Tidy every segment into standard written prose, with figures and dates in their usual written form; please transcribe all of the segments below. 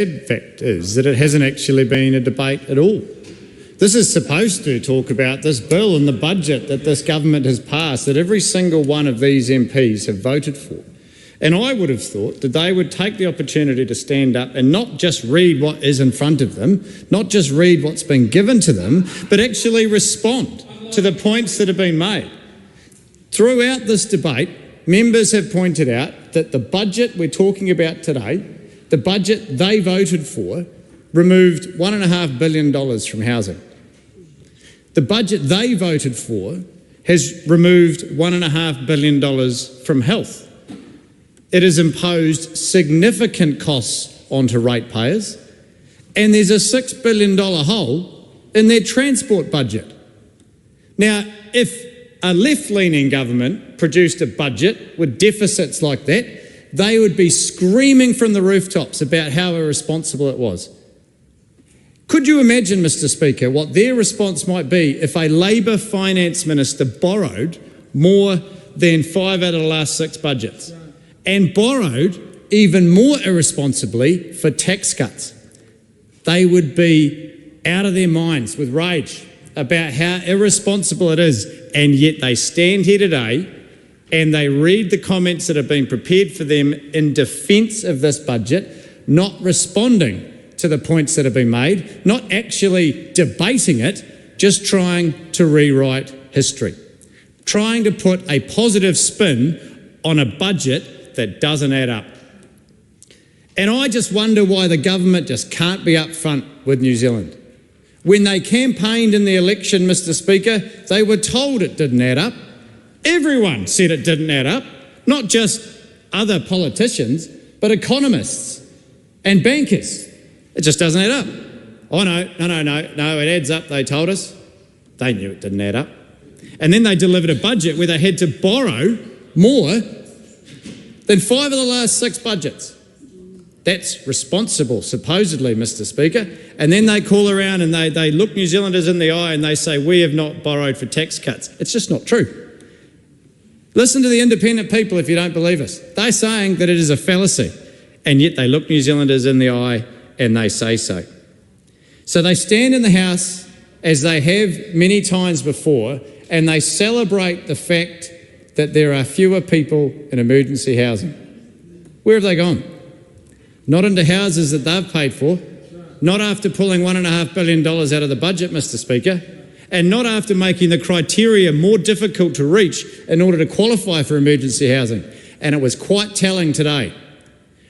sad fact is that it hasn't actually been a debate at all. This is supposed to talk about this bill and the budget that this government has passed, that every single one of these MPs have voted for. And I would have thought that they would take the opportunity to stand up and not just read what is in front of them, not just read what's been given to them, but actually respond to the points that have been made. Throughout this debate, members have pointed out that the budget we're talking about today, the budget they voted for, removed $1.5 billion from housing. The budget they voted for has removed $1.5 billion from health. It has imposed significant costs onto ratepayers, and there's a $6 billion hole in their transport budget. Now, if a left-leaning government produced a budget with deficits like that, they would be screaming from the rooftops about how irresponsible it was. Could you imagine, Mr. Speaker, what their response might be if a Labor finance minister borrowed more than 5 out of the last 6 budgets and borrowed even more irresponsibly for tax cuts? They would be out of their minds with rage about how irresponsible it is, and yet they stand here today and they read the comments that have been prepared for them in defence of this budget, not responding to the points that have been made, not actually debating it, just trying to rewrite history, trying to put a positive spin on a budget that doesn't add up. And I just wonder why the government just can't be upfront with New Zealand. When they campaigned in the election, Mr. Speaker, they were told it didn't add up. Everyone said it didn't add up, not just other politicians, but economists and bankers. It just doesn't add up. Oh, no, it adds up, they told us. They knew it didn't add up. And then they delivered a budget where they had to borrow more than 5 of the last 6 budgets. That's responsible, supposedly, Mr. Speaker. And then they call around and they look New Zealanders in the eye and they say, we have not borrowed for tax cuts. It's just not true. Listen to the independent people if you don't believe us. They're saying that it is a fallacy, and yet they look New Zealanders in the eye and they say so. So they stand in the House, as they have many times before, and they celebrate the fact that there are fewer people in emergency housing. Where have they gone? Not into houses that they've paid for, not after pulling $1.5 billion out of the budget, Mr. Speaker, and not after making the criteria more difficult to reach in order to qualify for emergency housing. And it was quite telling today.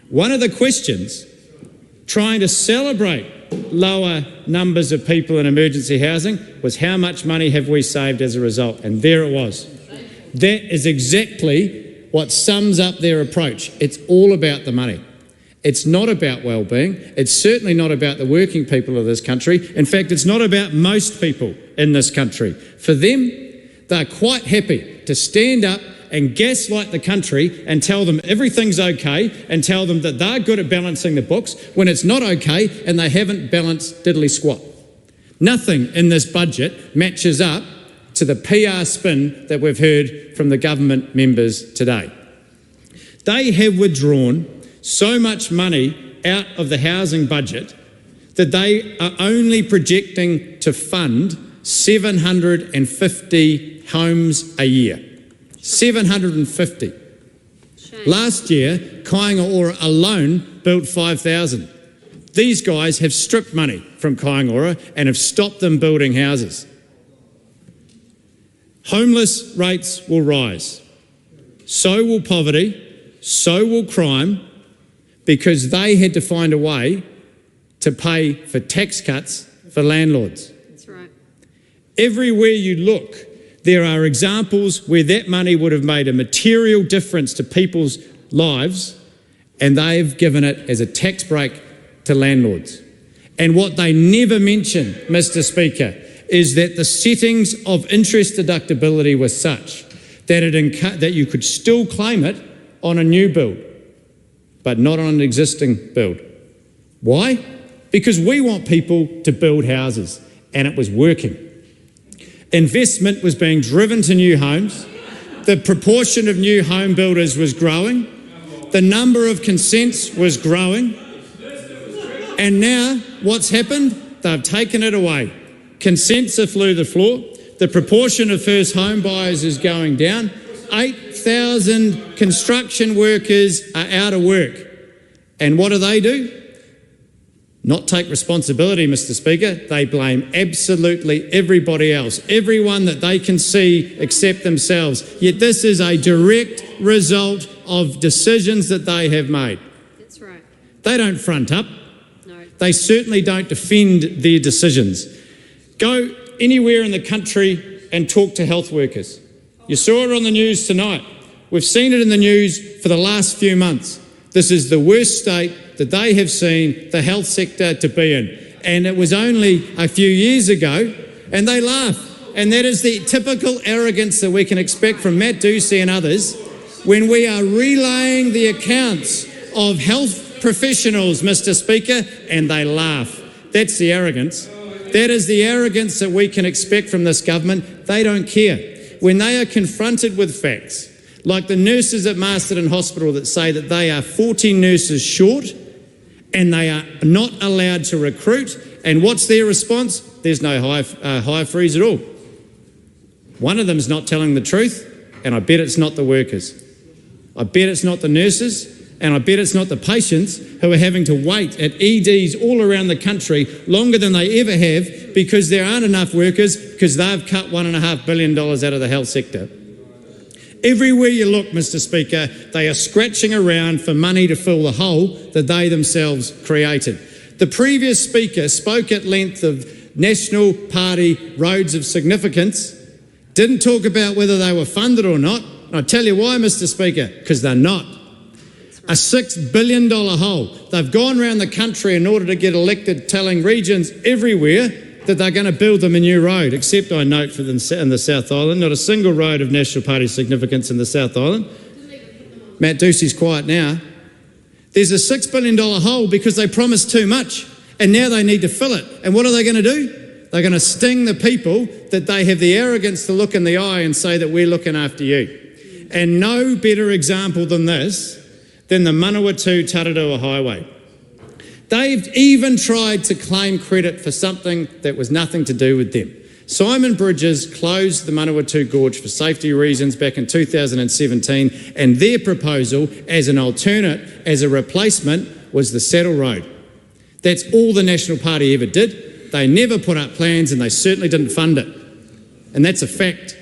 One of the questions trying to celebrate lower numbers of people in emergency housing was how much money have we saved as a result? And there it was. That is exactly what sums up their approach. It's all about the money. It's not about well-being. It's certainly not about the working people of this country. In fact, it's not about most people in this country. For them, they're quite happy to stand up and gaslight the country and tell them everything's okay and tell them that they're good at balancing the books when it's not okay and they haven't balanced diddly squat. Nothing in this budget matches up to the PR spin that we've heard from the government members today. They have withdrawn so much money out of the housing budget that they are only projecting to fund 750 homes a year. 750. Shame. Last year, Kaingaora alone built 5,000. These guys have stripped money from Kaingaora and have stopped them building houses. Homeless rates will rise. So will poverty, so will crime, because they had to find a way to pay for tax cuts for landlords. That's right. Everywhere you look, there are examples where that money would have made a material difference to people's lives, and they've given it as a tax break to landlords. And what they never mention, Mr. Speaker, is that the settings of interest deductibility were such that that you could still claim it on a new build, but not on an existing build. Why? Because we want people to build houses, and it was working. Investment was being driven to new homes. The proportion of new home builders was growing. The number of consents was growing. And now what's happened? They've taken it away. Consents are through the floor. The proportion of first home buyers is going down. 8,000 construction workers are out of work. And what do? Not take responsibility, Mr. Speaker. They blame absolutely everybody else, everyone that they can see except themselves. Yet this is a direct result of decisions that they have made. That's right. They don't front up. No. They certainly don't defend their decisions. Go anywhere in the country and talk to health workers. You saw it on the news tonight. We've seen it in the news for the last few months. This is the worst state that they have seen the health sector to be in. And it was only a few years ago, and they laugh. And that is the typical arrogance that we can expect from Matt Ducey and others when we are relaying the accounts of health professionals, Mr. Speaker, and they laugh. That's the arrogance. That is the arrogance that we can expect from this government. They don't care. When they are confronted with facts, like the nurses at Masterton Hospital that say that they are 40 nurses short and they are not allowed to recruit, and what's their response? There's no hire freeze at all. One of them's not telling the truth, and I bet it's not the workers. I bet it's not the nurses, and I bet it's not the patients who are having to wait at EDs all around the country longer than they ever have because there aren't enough workers because they've cut $1.5 billion out of the health sector. Everywhere you look, Mr. Speaker, they are scratching around for money to fill the hole that they themselves created. The previous speaker spoke at length of National Party roads of significance, didn't talk about whether they were funded or not. And I'll tell you why, Mr. Speaker, because they're not. A $6 billion hole. They've gone around the country in order to get elected, telling regions everywhere that they're going to build them a new road, except I note for them in the South Island, not a single road of National Party significance in the South Island. Matt Ducey's quiet now. There's a $6 billion hole because they promised too much and now they need to fill it. And what are they going to do? They're going to sting the people that they have the arrogance to look in the eye and say that we're looking after you. And no better example than this than the Manawatu-Tararua Highway. They've even tried to claim credit for something that was nothing to do with them. Simon Bridges closed the Manawatu Gorge for safety reasons back in 2017, and their proposal as an alternate, as a replacement, was the Saddle Road. That's all the National Party ever did. They never put up plans and they certainly didn't fund it. And that's a fact.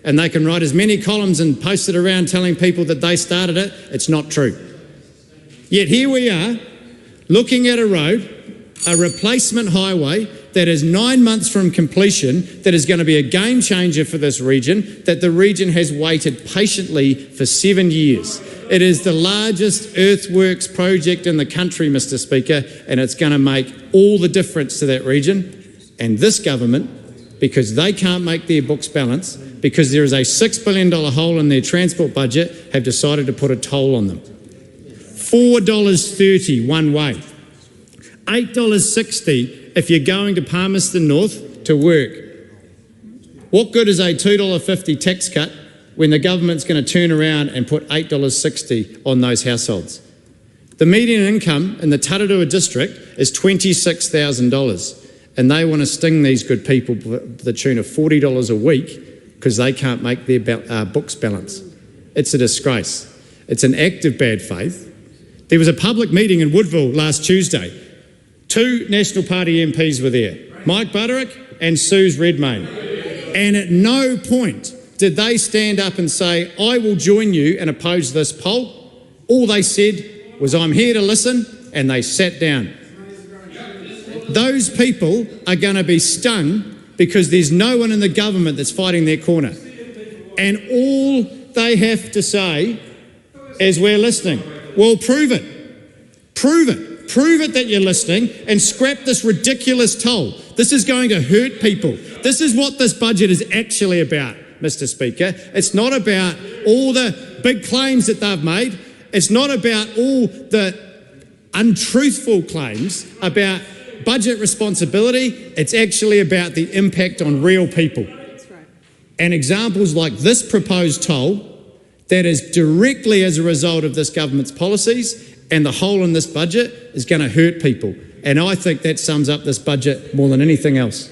And they can write as many columns and post it around telling people that they started it. It's not true. Yet here we are, looking at a road, a replacement highway that is 9 months from completion, that is going to be a game changer for this region, that the region has waited patiently for 7 years. It is the largest earthworks project in the country, Mr. Speaker, and it's going to make all the difference to that region. And this government, because they can't make their books balance, because there is a $6 billion hole in their transport budget, have decided to put a toll on them. $4.30 one way, $8.60 if you're going to Palmerston North to work. What good is a $2.50 tax cut when the government's going to turn around and put $8.60 on those households? The median income in the Tararua district is $26,000, and they want to sting these good people to the tune of $40 a week because they can't make their books balance. It's a disgrace. It's an act of bad faith. There was a public meeting in Woodville last Tuesday. 2 National Party MPs were there, Mike Butterick and Suze Redmayne. And at no point did they stand up and say, I will join you and oppose this poll. All they said was, I'm here to listen, and they sat down. Those people are going to be stung because there's no one in the government that's fighting their corner. And all they have to say is, we're listening. Well, prove it. Prove it. Prove it that you're listening and scrap this ridiculous toll. This is going to hurt people. This is what this budget is actually about, Mr. Speaker. It's not about all the big claims that they've made. It's not about all the untruthful claims about budget responsibility. It's actually about the impact on real people. That's right. And examples like this proposed toll that is directly as a result of this government's policies and the hole in this budget is going to hurt people. And I think that sums up this budget more than anything else.